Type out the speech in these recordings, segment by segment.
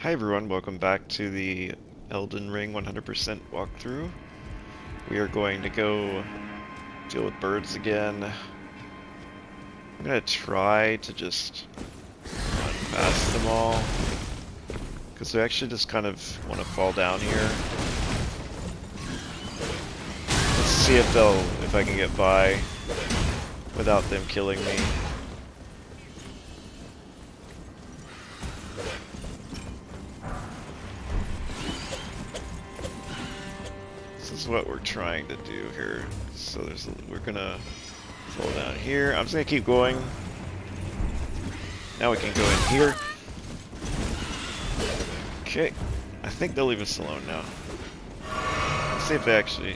Hi everyone, welcome back to the Elden Ring 100% walkthrough. We are going to go deal with birds again. I'm going to try to just run past them all, because they actually just kind of want to fall down here. Let's see if I can get by without them killing me. This is what we're trying to do here. So we're gonna fall down here. I'm just gonna keep going. Now we can go in here. Okay. I think they'll leave us alone now. Let's see if they actually...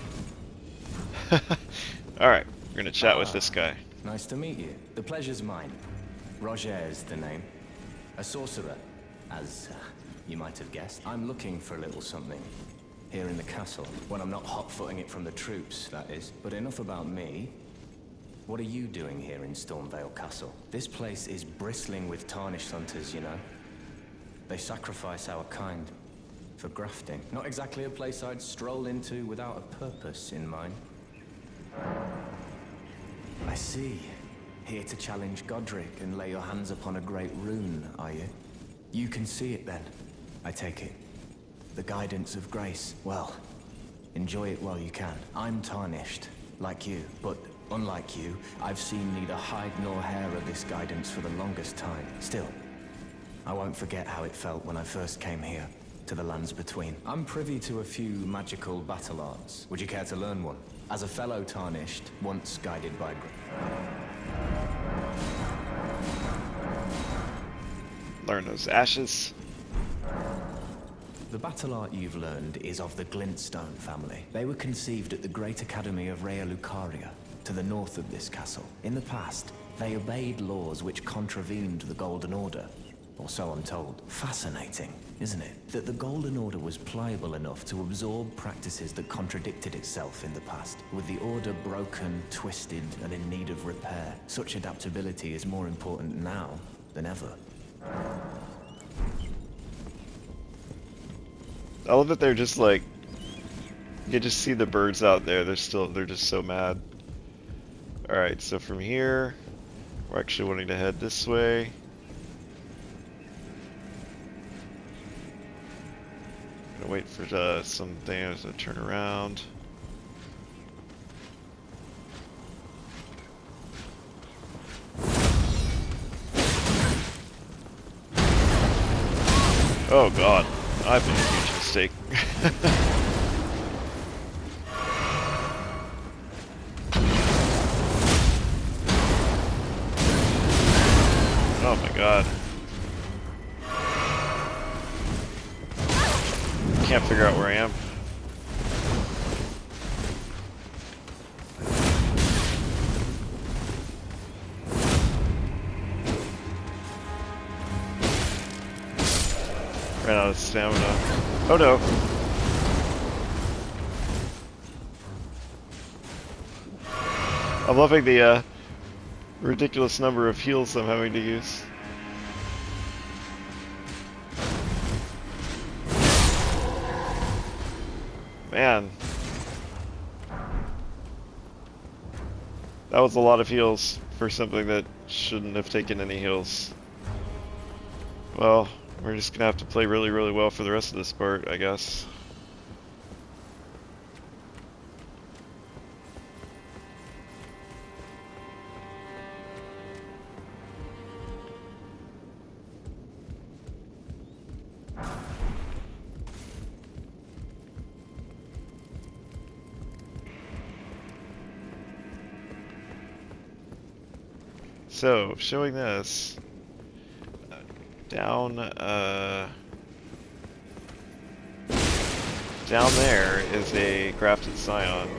Alright, we're gonna chat with this guy. Nice to meet you. The pleasure's mine. Roger is the name. A sorcerer, as you might have guessed. I'm looking for a little something here in the castle, when I'm not hot-footing it from the troops, that is. But enough about me. What are you doing here in Stormveil Castle? This place is bristling with tarnished hunters, you know. They sacrifice our kind for grafting. Not exactly a place I'd stroll into without a purpose in mind. I see. Here to challenge Godric and lay your hands upon a great rune, are you? You can see it then, I take it. The guidance of grace. Well, enjoy it while you can. I'm tarnished, like you, but unlike you, I've seen neither hide nor hair of this guidance for the longest time. Still, I won't forget how it felt when I first came here, to the lands between. I'm privy to a few magical battle arts. Would you care to learn one? As a fellow tarnished, once guided by Learn those ashes. The battle art you've learned is of the Glintstone family. They were conceived at the Great Academy of Rea Lucaria, to the north of this castle. In the past, they obeyed laws which contravened the Golden Order. Or so I'm told. Fascinating, isn't it? That the Golden Order was pliable enough to absorb practices that contradicted itself in the past. With the Order broken, twisted, and in need of repair, such adaptability is more important now than ever. I love that they're just like, you can just see the birds out there. They're just so mad. Alright, so from here, we're actually wanting to head this way. Gonna wait for some things to turn around. Oh god, I've made a huge mistake. Oh my god. Can't figure out where I am. Ran out of stamina. Oh no. I'm loving the ridiculous number of heals I'm having to use. Man. That was a lot of heals for something that shouldn't have taken any heals. Well, we're just gonna have to play really, really well for the rest of this part, I guess. So, showing this, down there is a crafted scion.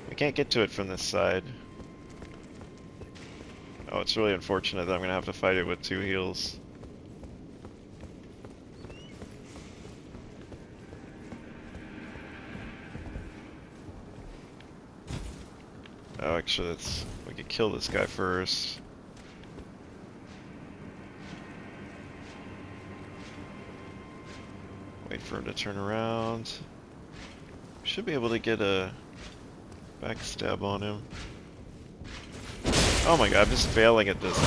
We can't get to it from this side. Oh, it's really unfortunate that I'm gonna have to fight it with 2 heals. Oh, actually, we could kill this guy first. Wait for him to turn around. Should be able to get a backstab on him. Oh my god, I'm just failing at this.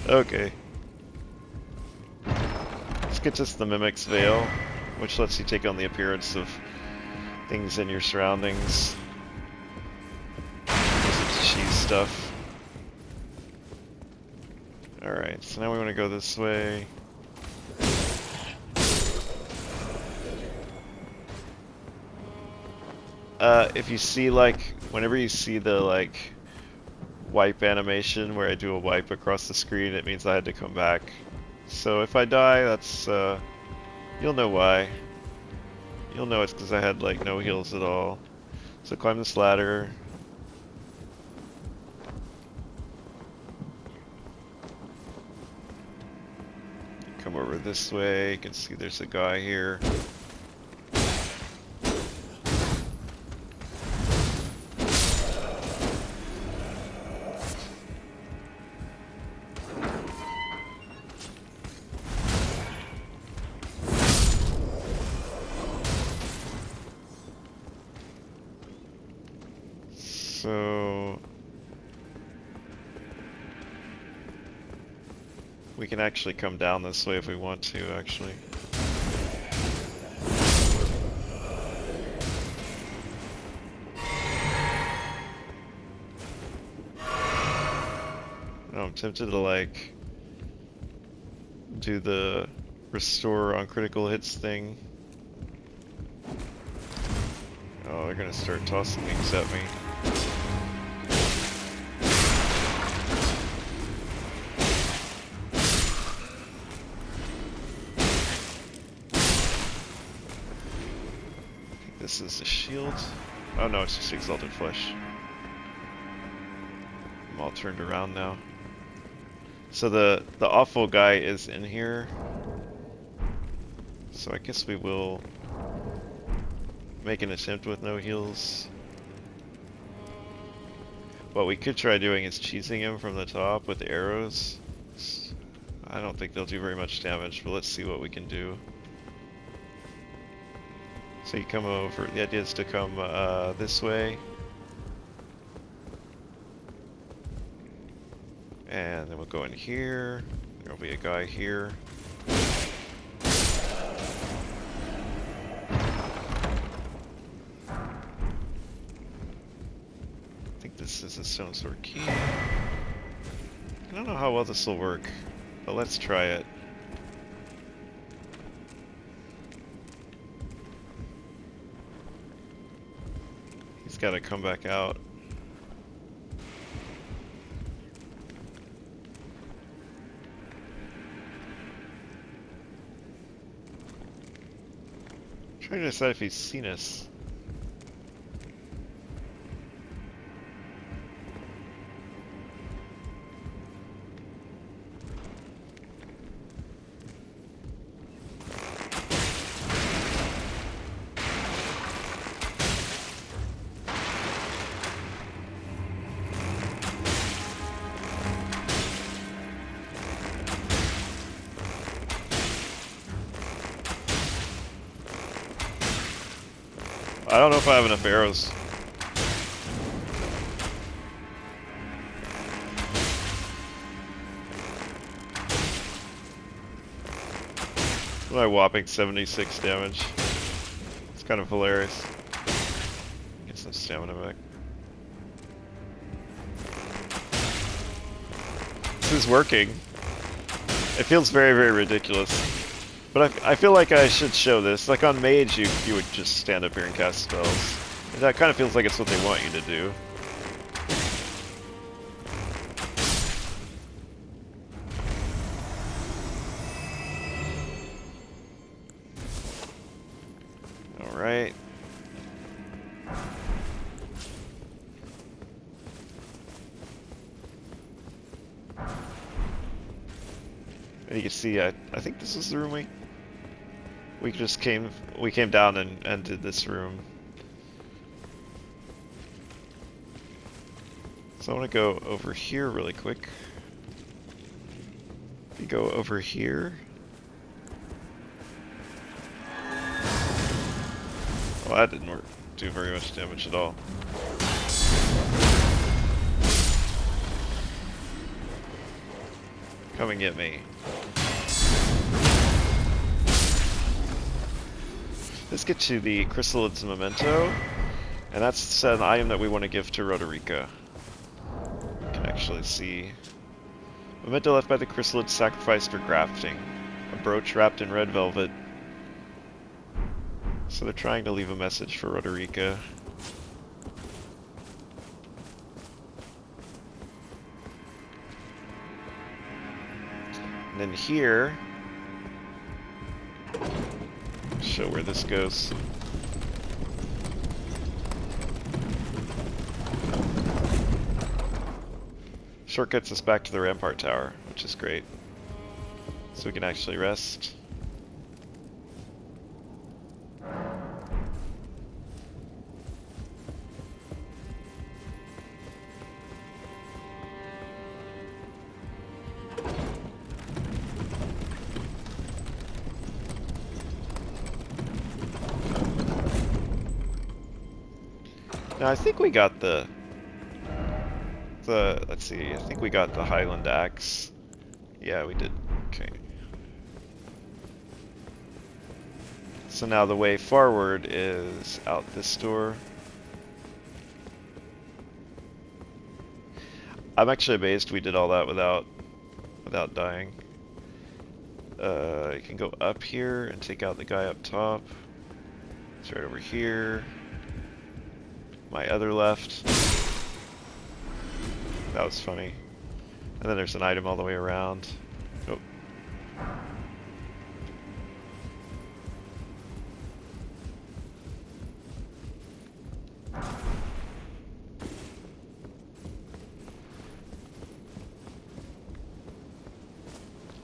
Okay. Let's get just the Mimic's Veil, which lets you take on the appearance of things in your surroundings. Use it to cheese stuff. Alright, so now we want to go this way. If you see, like, whenever you see the, like, wipe animation where I do a wipe across the screen, it means I had to come back. So if I die, that's, you'll know why. You'll know it's because I had, like, no heals at all. So climb this ladder. Come over this way. You can see there's a guy here. So we can actually come down this way if we want to, actually. No, I'm tempted to, like, do the restore on critical hits thing. Oh, they're gonna start tossing things at me. This is a shield. Oh no, it's just Exalted Flesh. I'm all turned around now. So the awful guy is in here. So I guess we will make an attempt with no heals. What we could try doing is cheesing him from the top with arrows. I don't think they'll do very much damage, but let's see what we can do. So you come over, the idea is to come this way. And then we'll go in here. There'll be a guy here. I think this is a stone sword key. I don't know how well this will work, but let's try it. He's got to come back out. I'm trying to decide if he's seen us. I don't know if I have enough arrows. My whopping 76 damage. It's kind of hilarious. Get some stamina back. This is working. It feels very, very ridiculous. But I feel like I should show this. Like on Mage, you would just stand up here and cast spells. And that kind of feels like it's what they want you to do. Alright. And you can see, I think this is the room we came down and did this room. So I want to go over here really quick. You go over here. Well, that didn't do very much damage at all. Coming at me. Let's get to the Chrysalids Memento, and that's an item that we want to give to Roderica. You can actually see. Memento left by the Chrysalids sacrificed for crafting. A brooch wrapped in red velvet. So they're trying to leave a message for Roderica. And then here, show where this goes. Shortcuts us back to the Rampart Tower, which is great. So we can actually rest. Now I think we got the let's see, I think we got the Highland Axe. Yeah, we did. Okay. So now the way forward is out this door. I'm actually amazed we did all that without dying. You can go up here and take out the guy up top. It's right over here. My other left. That was funny. And then there's an item all the way around. Oh.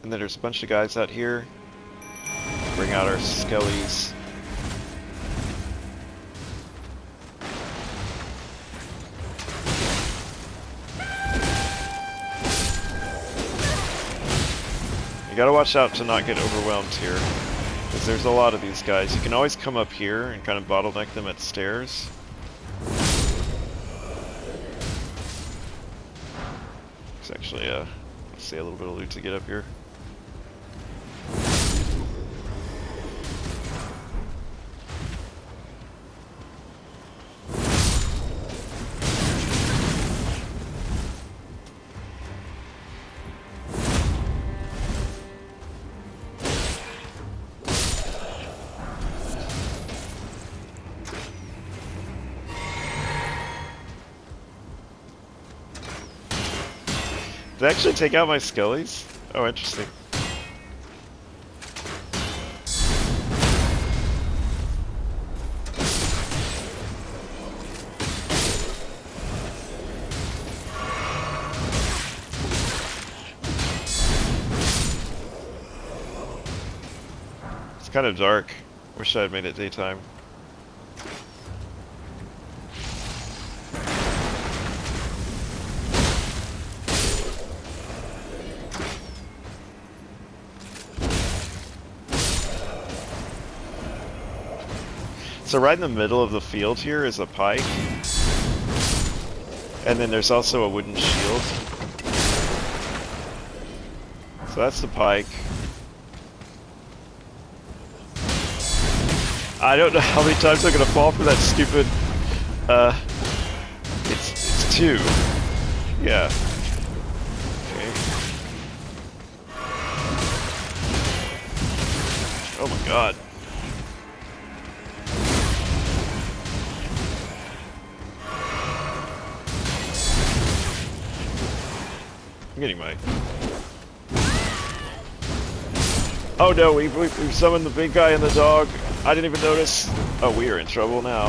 And then there's a bunch of guys out here. Bring out our skellies. You gotta watch out to not get overwhelmed here, because there's a lot of these guys. You can always come up here and kind of bottleneck them at stairs. It's actually, let's see, a little bit of loot to get up here. Did I actually take out my skellies? Oh, interesting. It's kind of dark. Wish I had made it daytime. So right in the middle of the field here is a pike. And then there's also a wooden shield. So that's the pike. I don't know how many times I'm gonna fall for that stupid, it's two. Yeah. Okay. Oh my god. I'm getting my... Oh no, we've summoned the big guy and the dog. I didn't even notice. Oh, we are in trouble now.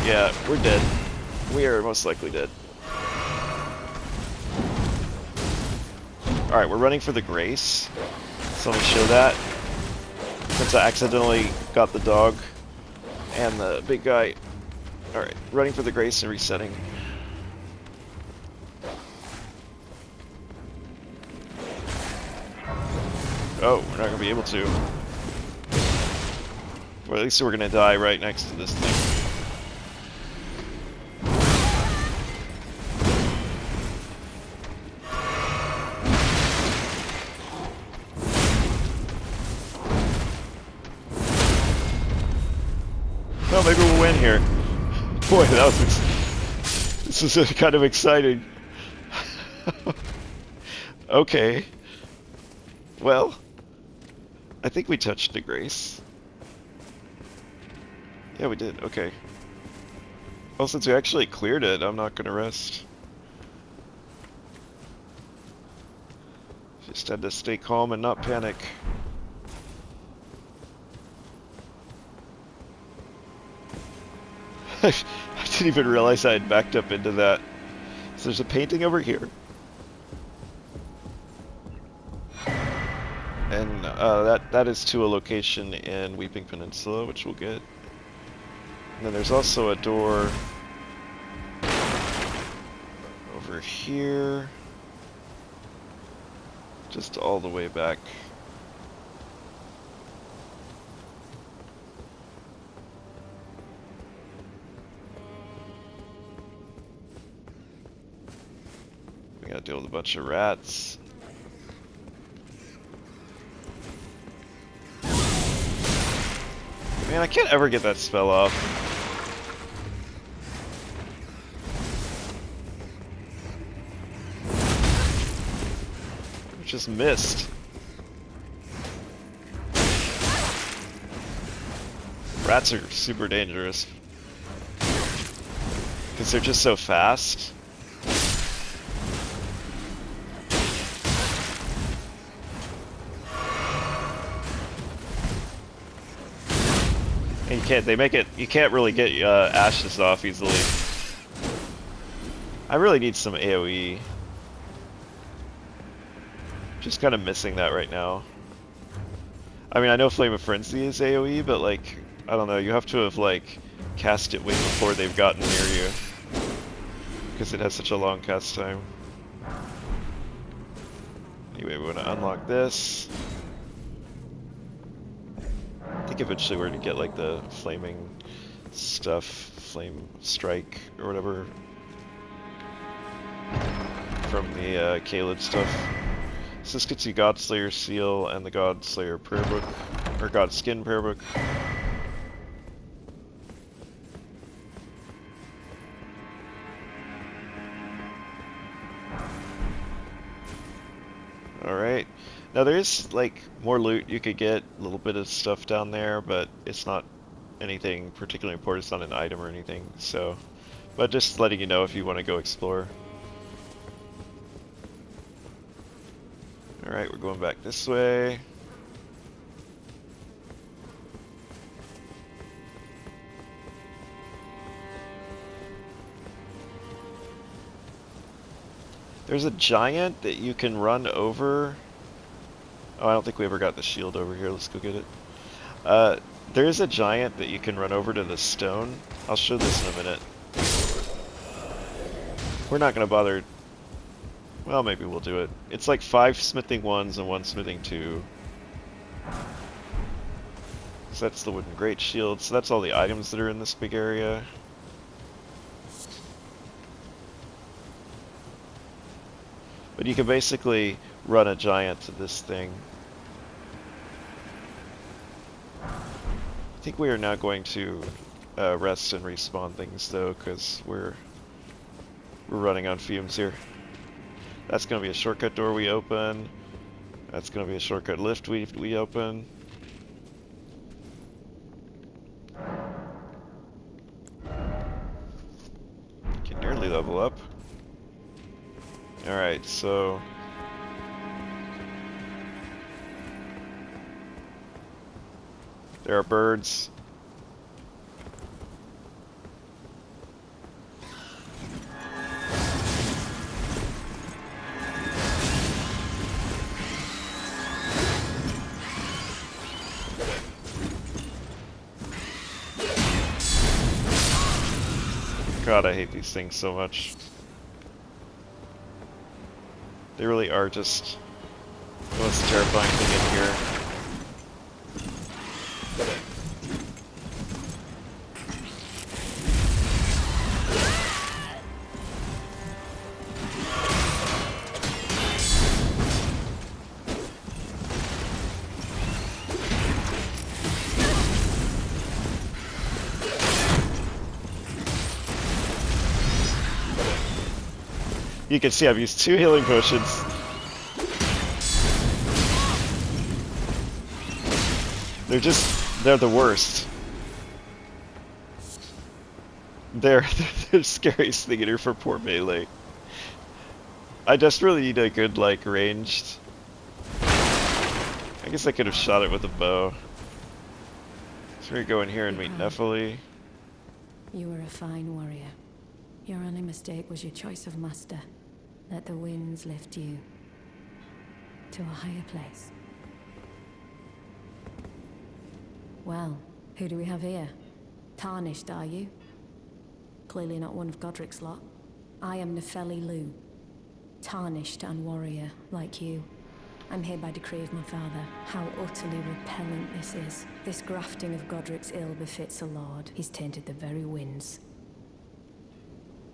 Yeah, we're dead. We are most likely dead. Alright, we're running for the Grace. So let me show that. Since I accidentally got the dog and the big guy. Alright, running for the Grace and resetting. Oh, we're not gonna be able to. Well, at least we're gonna die right next to this thing. Well, maybe we'll win here. Boy, that was this is kind of exciting. Okay. Well, I think we touched the grace. Yeah, we did. Okay. Well, since we actually cleared it, I'm not gonna rest. Just had to stay calm and not panic. I didn't even realize I had backed up into that. So there's a painting over here. And that is to a location in Weeping Peninsula, which we'll get. And then there's also a door over here. Just all the way back. We gotta deal with a bunch of rats. Man, I can't ever get that spell off. I just missed. Rats are super dangerous. Because they're just so fast. And you can't really get ashes off easily. I really need some AoE. Just kind of missing that right now. I mean, I know Flame of Frenzy is AoE, but like, I don't know, you have to have like cast it way before they've gotten near you. Because it has such a long cast time. Anyway, we want to unlock this. I think eventually we're going to get like the flaming stuff, flame strike or whatever, from the Caled stuff. So this gets you Godslayer Seal and the Godslayer Prayer Book, or Godskin Prayer Book. Alright. Now there is like more loot you could get, a little bit of stuff down there, but it's not anything particularly important, it's not an item or anything, so... But just letting you know if you want to go explore. Alright, we're going back this way. There's a giant that you can run over. Oh, I don't think we ever got the shield over here. Let's go get it. There is a giant that you can run over to the stone. I'll show this in a minute. We're not going to bother... Well, maybe we'll do it. It's like 5 smithing 1s and 1 smithing 2. So that's the wooden great shield. So that's all the items that are in this big area. But you can basically run a giant to this thing. I think we are now going to rest and respawn things though, because we're running on fumes here. That's going to be a shortcut door we open. That's going to be a shortcut lift we open. Can nearly level up. Alright, so... There are birds. God, I hate these things so much. They really are just The most terrifying thing in here. You can see I've used 2 healing potions. They're the worst. They're the scariest thing in here for poor melee. I just really need a good, like, ranged. I guess I could have shot it with a bow. So we're gonna go in here and meet Nephili. You were a fine warrior. Your only mistake was your choice of master. Let the winds lift you to a higher place. Well, who do we have here? Tarnished, are you? Clearly not one of Godric's lot. I am Nephili Lu. Tarnished and warrior, like you. I'm here by decree of my father. How utterly repellent this is. This grafting of Godric's ill befits a lord. He's tainted the very winds.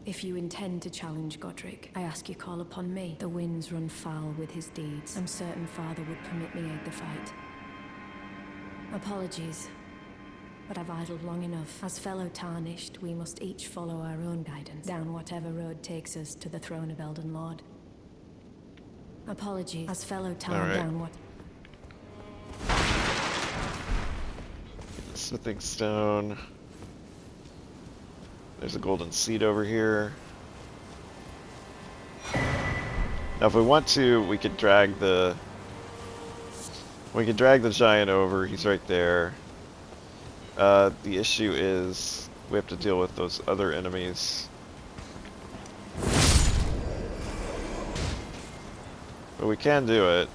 If you intend to challenge Godric, I ask you call upon me. The winds run foul with his deeds. I'm certain father would permit me aid the fight. Apologies, but I've idled long enough. As fellow Tarnished, we must each follow our own guidance, down whatever road takes us to the throne of Elden Lord. Apologies, as fellow Tarn down what... Smithing stone. There's a golden seed over here. Now if we want to, we could drag the... We could drag the giant over, he's right there. The issue is we have to deal with those other enemies. But we can do it.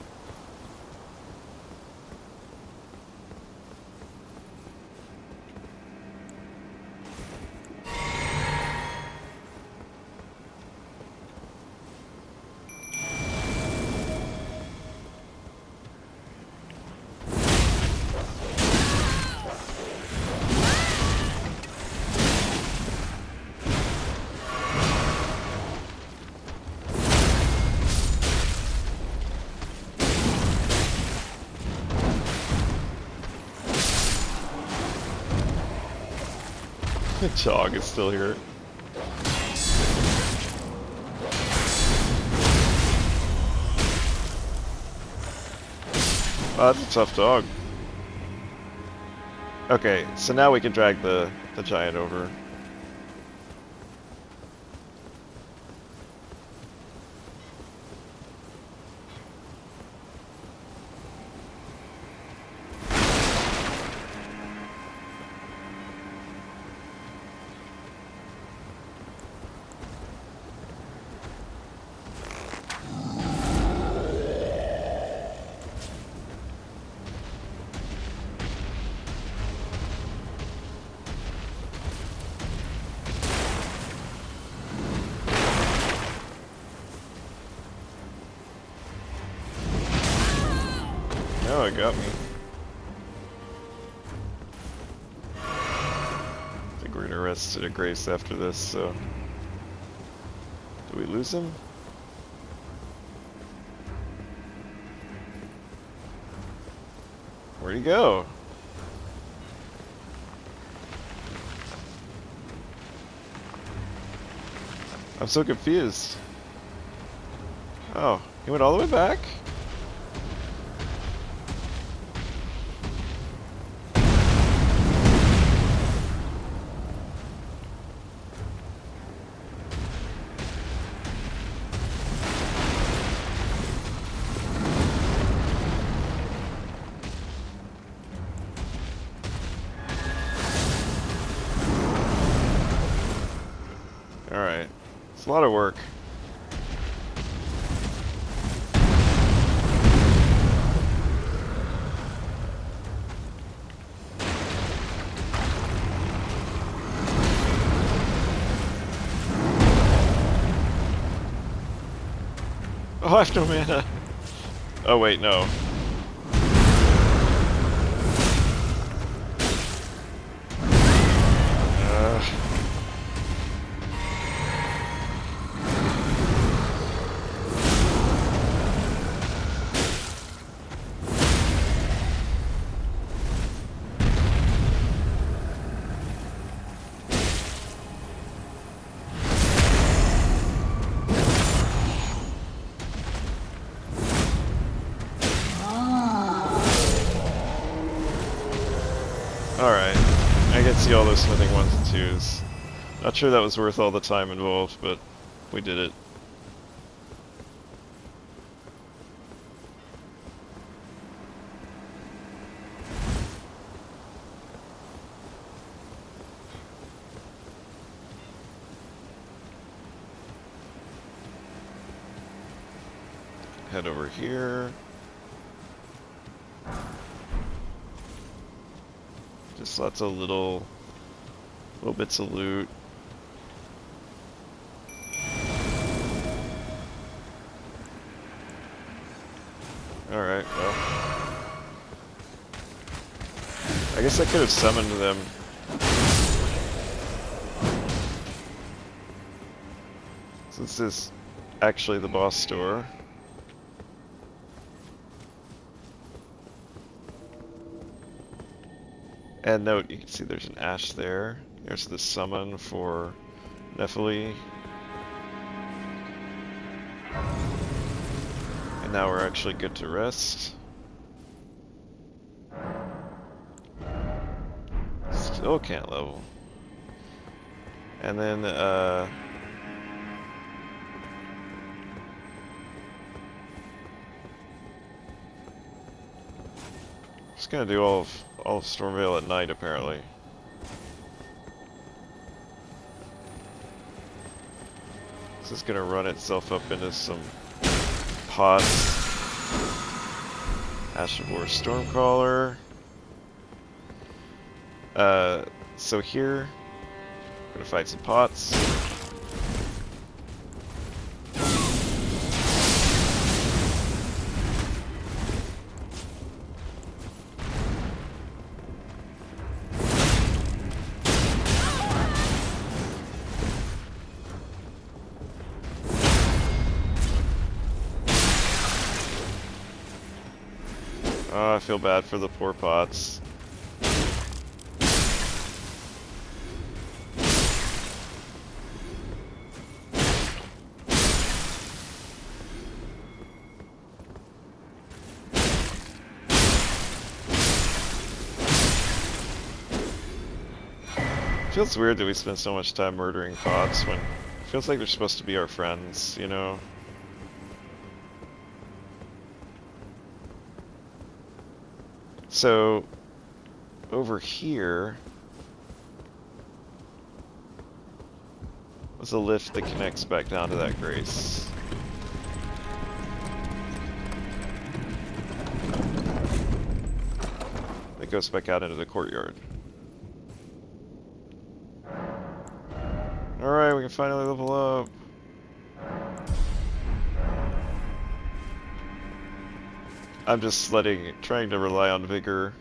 Chog is still here. Oh, that's a tough dog. Okay, so now we can drag the giant over. Oh, it got me. I think we're gonna rest at a grace after this, so... Do we lose him? Where'd he go? I'm so confused. Oh, he went all the way back? Alright. It's a lot of work. Oh, I have no mana. Oh wait, no. Alright. I can see all those smithing 1s and 2s. Not sure that was worth all the time involved, but we did it. Head over here. Just lots of little bits of loot. Alright, well. I guess I could have summoned them. Since this is actually the boss store. And note, you can see there's an ash there. There's the summon for Nephili. And now we're actually good to rest. Still can't level. And then, just gonna do all of Stormveil at night, apparently. This is gonna run itself up into some pots. Ash of War Stormcaller. So here, we're gonna fight some pots. Oh, I feel bad for the poor pots. Feels weird that we spend so much time murdering pots when it feels like they're supposed to be our friends, you know? So, over here was a lift that connects back down to that grace. That goes back out into the courtyard. Alright, we can finally level up. I'm just trying to rely on vigor.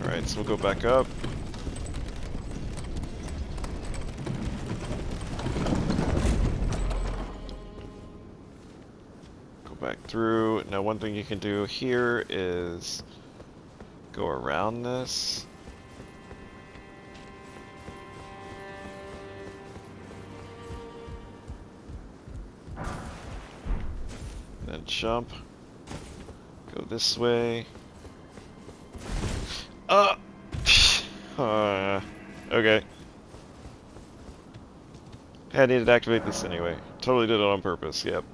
Alright, so we'll go back up. Go back through. Now one thing you can do here is go around this. Then jump. Go this way. Okay. I needed to activate this anyway. Totally did it on purpose, yep.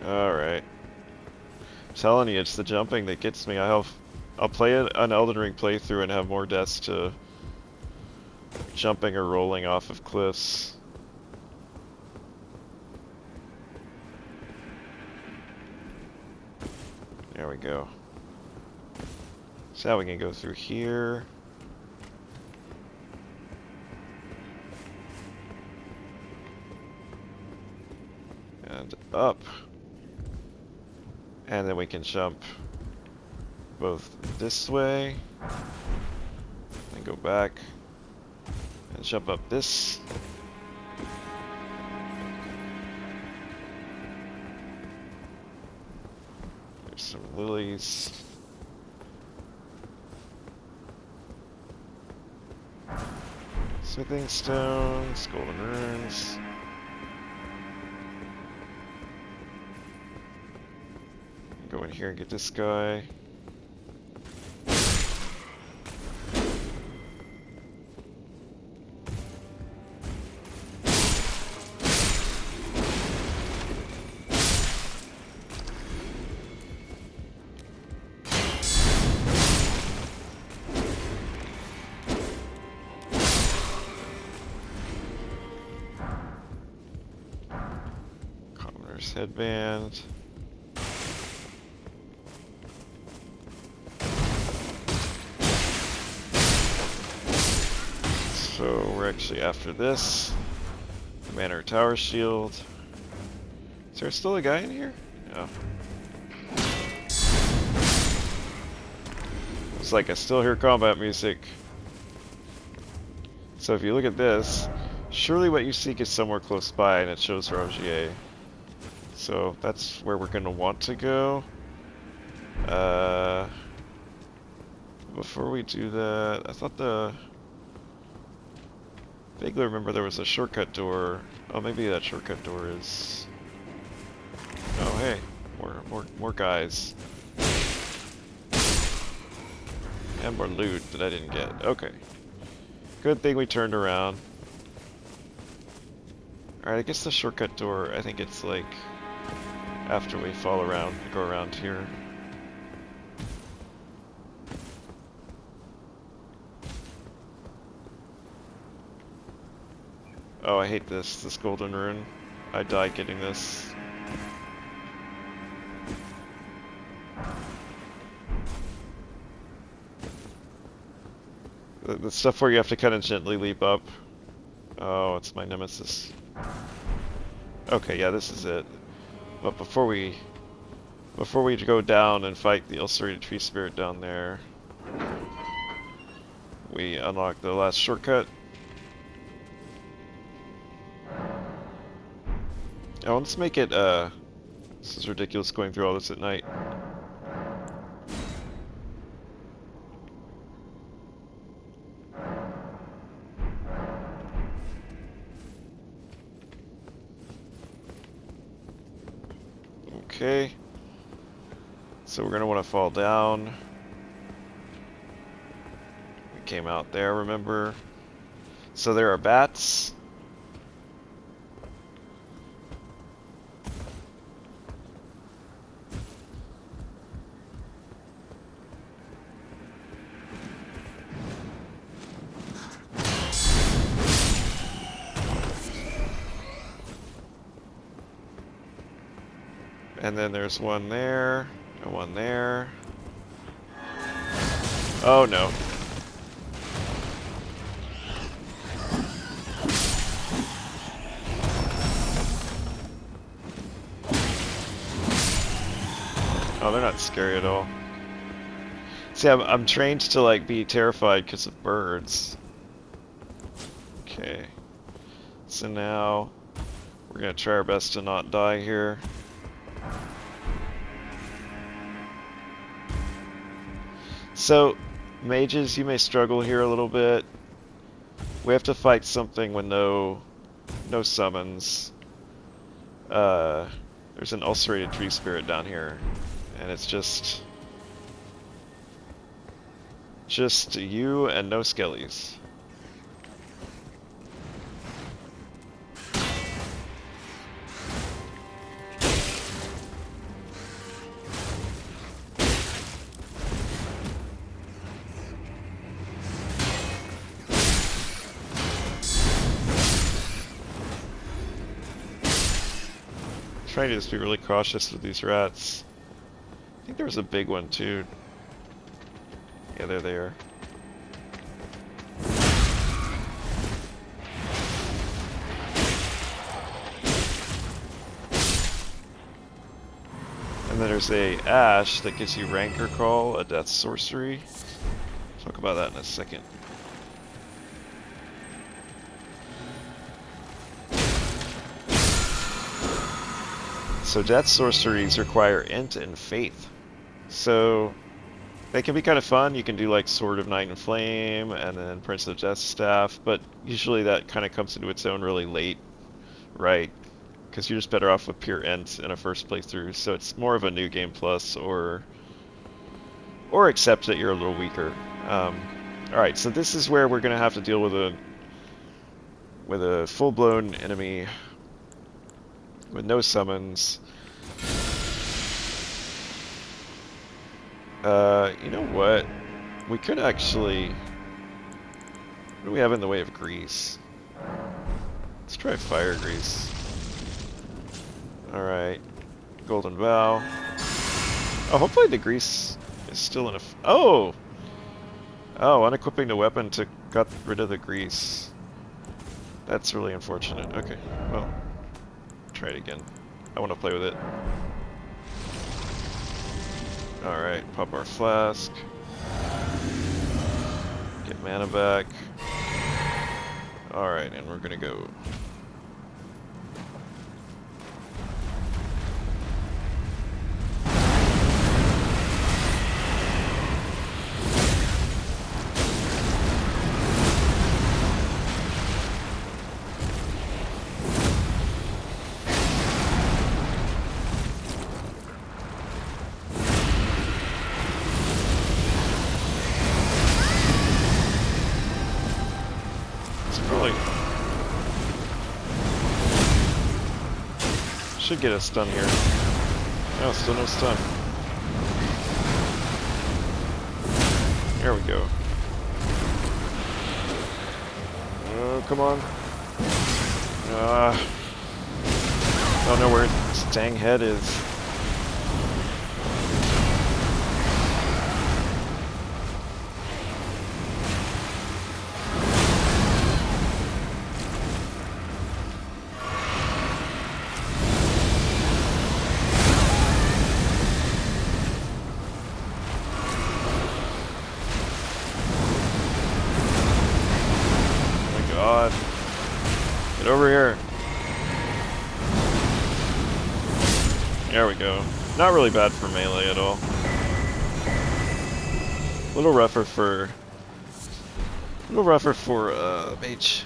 Alright. I'm telling you, it's the jumping that gets me. I'll play an Elden Ring playthrough and have more deaths to jumping or rolling off of cliffs. There we go. So now we can go through here. up. And then we can jump both this way, and go back, and jump up this. There's some lilies. Smithing stones, golden runes. Go in here and get this guy. Commoner's headband. So we're actually after this. Manor Tower Shield. Is there still a guy in here? No. It's like I still hear combat music. So if you look at this, surely what you seek is somewhere close by, and it shows Rogier. So that's where we're going to want to go. Before we do that, I thought vaguely remember there was a shortcut door. Oh, maybe that shortcut door is... Oh, hey, more guys. And more loot that I didn't get. Okay. Good thing we turned around. Alright, I guess the shortcut door, I think it's like after we fall around, go around here. Oh, I hate this golden rune. I died getting this. The stuff where you have to kind of gently leap up. Oh, it's my nemesis. Okay, yeah, this is it. But before we go down and fight the ulcerated tree spirit down there, we unlock the last shortcut. Oh, let's make it, this is ridiculous going through all this at night. Okay. So we're gonna want to fall down. We came out there, remember? So there are bats. And then there's one there, and one there. Oh no. Oh, they're not scary at all. See, I'm trained to like be terrified because of birds. Okay. So now we're gonna try our best to not die here. So, mages, you may struggle here a little bit. We have to fight something with no summons. There's an ulcerated tree spirit down here, and it's just you and no skellies. Trying to just be really cautious with these rats. I think there was a big one too. Yeah, there they are. there's a ash that gives you Rancor Call, a death sorcery. Talk about that in a second. So death sorceries require int and faith. So they can be kind of fun. You can do like Sword of Night and Flame and then Prince of Death Staff, but usually that kind of comes into its own really late, right? Because you're just better off with pure int in a first playthrough. So it's more of a new game plus, or accept that you're a little weaker. All right, so this is where we're gonna have to deal with a full-blown enemy with no summons. You know what? We could actually... What do we have in the way of grease? Let's try fire grease. Alright. Golden Vow. Oh, hopefully the grease is still in a... Oh! Oh, unequipping the weapon got rid of the grease. That's really unfortunate. Okay, well, try it again. I want to play with it. Alright, pop our flask. Get mana back. Alright, and we're gonna go. Should get a stun here. No, still no stun. There we go. Oh, come on. Don't know where this dang head is. Get over here. There we go. Not really bad for melee at all. A little rougher for mage.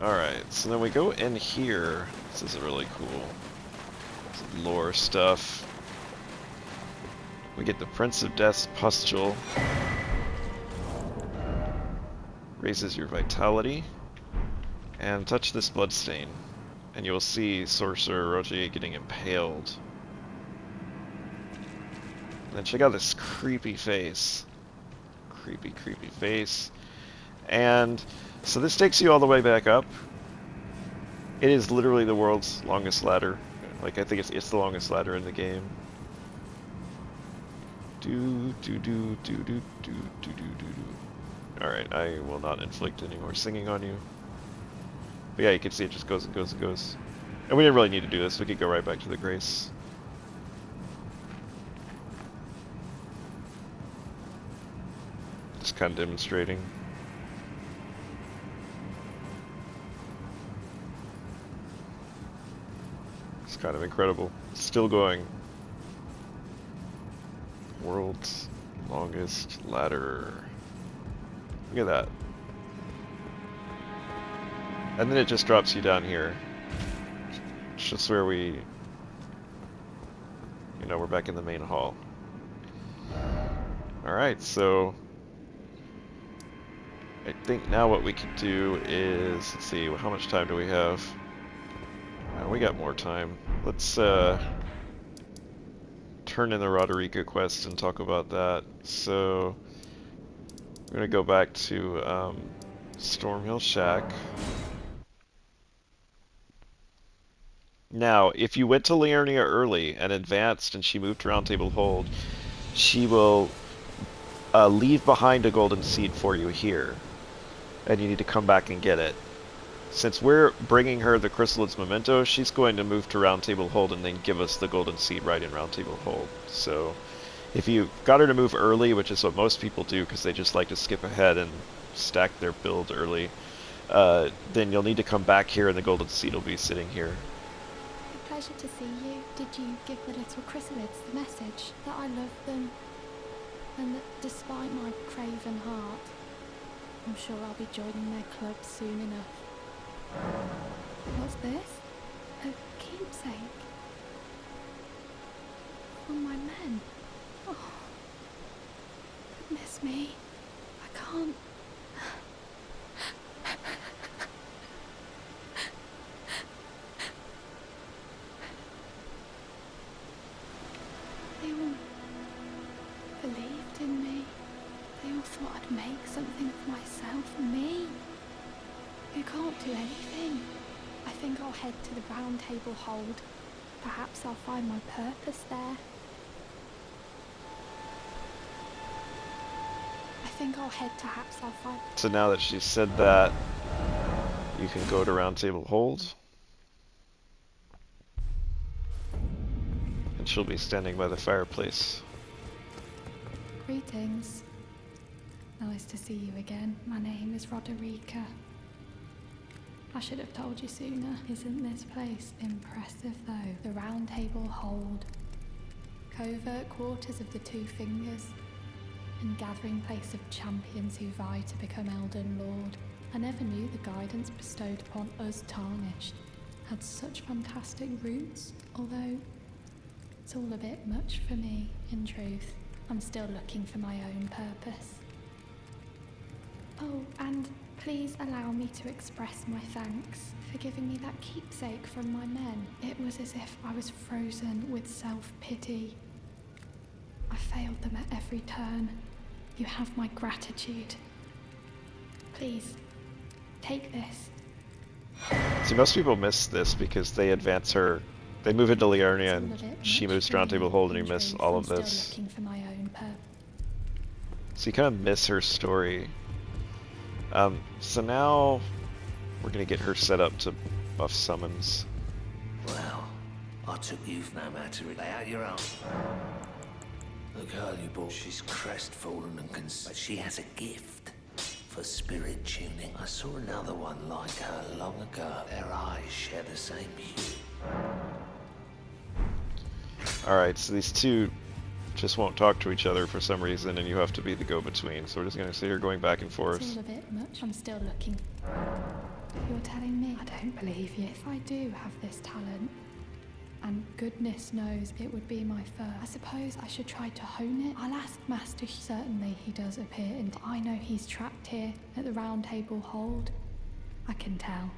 Alright, so then we go in here. This is really cool. Some lore stuff. We get the Prince of Death's Pustule. Raises your vitality. And touch this bloodstain, and you'll see Sorcerer Roger getting impaled. And then check out this creepy face. Creepy, creepy face. And so this takes you all the way back up. It is literally the world's longest ladder. Like, I think it's the longest ladder in the game. Alright, I will not inflict any more singing on you. But yeah, you can see it just goes and goes and goes. And we didn't really need to do this, we could go right back to the Grace. Just kind of demonstrating. It's kind of incredible. It's still going. World's longest ladder. Look at that. And then it just drops you down here. It's just where we... You know, we're back in the main hall. Alright, so... I think now what we can do is... Let's see, how much time do we have? We got more time. Let's, turn in the Roderica quest and talk about that. So... We're gonna go back to, Stormveil Shack. Now, if you went to Liurnia early and advanced and she moved to Round Table Hold, she will leave behind a golden seed for you here. And you need to come back and get it. since we're bringing her the Chrysalids Memento, she's going to move to Round Table Hold and then give us the Golden Seed right in Round Table Hold. So if you got her to move early, which is what most people do because they just like to skip ahead and stack their build early, then you'll need to come back here and the Golden Seed will be sitting here. A pleasure to see you. Did you give the little chrysalids the message that I love them and that despite my craven heart, I'm sure I'll be joining their club soon enough. What's this? A keepsake? From my men? Oh, goodness me. I can't... They all believed in me. They all thought I'd make something of myself. Me, who can't do anything. I think I'll head to the Round Table Hold. Perhaps I'll find my purpose there. I think I'll head to perhaps I'll find... So now that she said that, you can go to Round Table Hold. And she'll be standing by the fireplace. Greetings. Nice to see you again. My name is Roderica. I should have told you sooner. Isn't this place impressive though? The Round Table Hold. Covert quarters of the Two Fingers. And gathering place of champions who vie to become Elden Lord. I never knew the guidance bestowed upon us Tarnished had such fantastic roots, although it's all a bit much for me, in truth. I'm still looking for my own purpose. Oh, and please allow me to express my thanks for giving me that keepsake from my men. It was as if I was frozen with self-pity. I failed them at every turn. You have my gratitude. Please, take this. See, most people miss this because they advance her. They move into Liurnia and she moves to Round Table Hold and you miss all of this. Still looking for my own purpose. So you kind of miss her story. So now we're going to get her set up to buff summons. Well, I took you no matter. Lay out your arm. The girl you bought, she's crestfallen and but she has a gift for spirit tuning. I saw another one like her long ago. Their eyes share the same hue. Alright, so these two just won't talk to each other for some reason and you have to be the go-between. So we're just going to sit here going back and forth. It's all a bit much. I'm still looking. You're telling me I don't believe you. If I do have this talent, and goodness knows it would be my first, I suppose I should try to hone it. I'll ask Master. Certainly he does appear in... I know he's trapped here at the Round Table Hold. I can tell.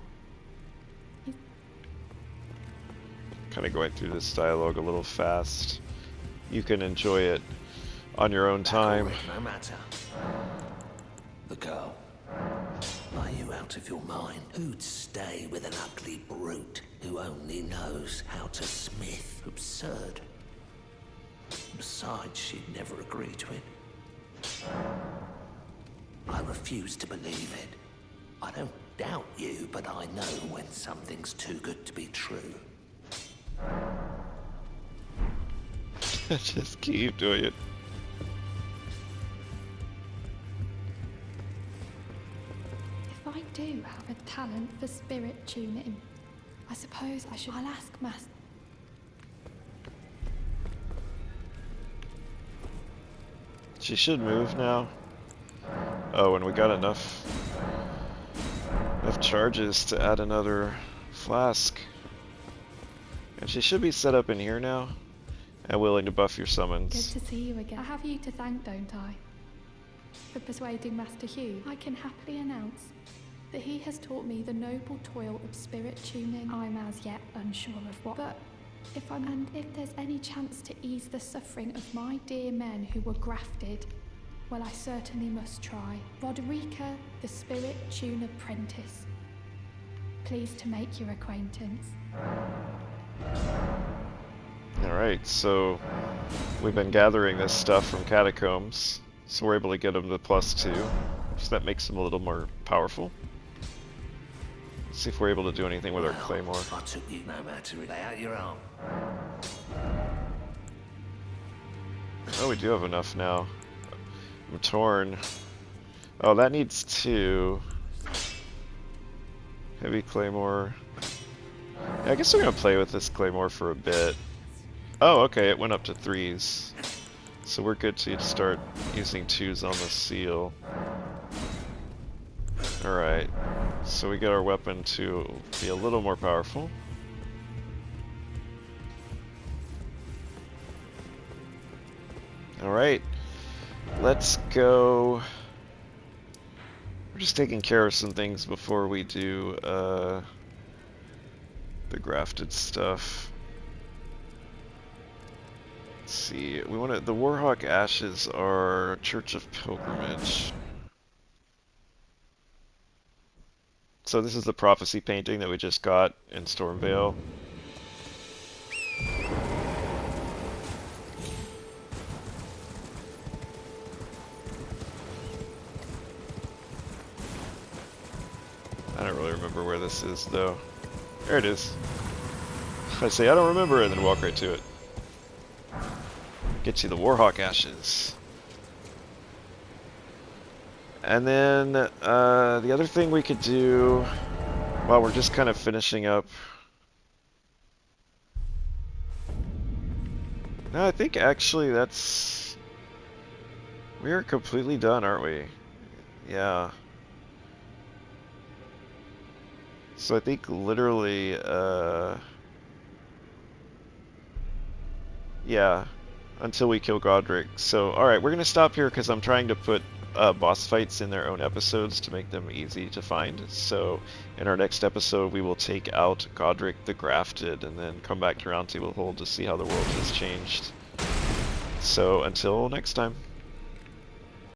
Kind of going through this dialogue a little fast. You can enjoy it on your own time. No matter. The girl. Are you out of your mind? Who'd stay with an ugly brute who only knows how to smith? Absurd. Besides, she'd never agree to it. I refuse to believe it. I don't doubt you, but I know when something's too good to be true. Just keep doing it. If I do have a talent for spirit tuning, I suppose I should... I'll ask Master. She should move now. Oh, and we got enough charges to add another flask. And she should be set up in here now and willing to buff your summons. Good to see you again. I have you to thank, don't I? For persuading Master Hugh. I can happily announce that he has taught me the noble toil of spirit tuning. I'm as yet unsure of what, but if there's any chance to ease the suffering of my dear men who were grafted, well, I certainly must try. Roderica, the spirit tune apprentice. Pleased to make your acquaintance. Alright, so we've been gathering this stuff from catacombs, so we're able to get them the +2, so that makes them a little more powerful. See if we're able to do anything with our Well, claymore. I took you no matter. Lay out your arm. Oh, we do have enough now. I'm torn. Oh, that needs 2. Heavy claymore. Yeah, I guess we're gonna play with this claymore for a bit. Oh, okay, it went up to 3s. So we're good to start using 2s on the seal. Alright, so we got our weapon to be a little more powerful. Alright, let's go. We're just taking care of some things before we do the grafted stuff. Let's see, we want to. The Warhawk Ashes are Church of Pilgrimage. So this is the prophecy painting that we just got in Stormveil. I don't really remember where this is, though. There it is. I say, I don't remember, and then walk right to it. Get you the Warhawk Ashes. And then, the other thing we could do, while we're just kind of finishing up... No, I think actually that's... We are completely done, aren't we? Yeah. So I think literally, yeah, until we kill Godric. So, alright, we're going to stop here because I'm trying to put boss fights in their own episodes to make them easy to find. So, in our next episode, we will take out Godric the Grafted and then come back to Roundtable Hold to see how the world has changed. So, until next time.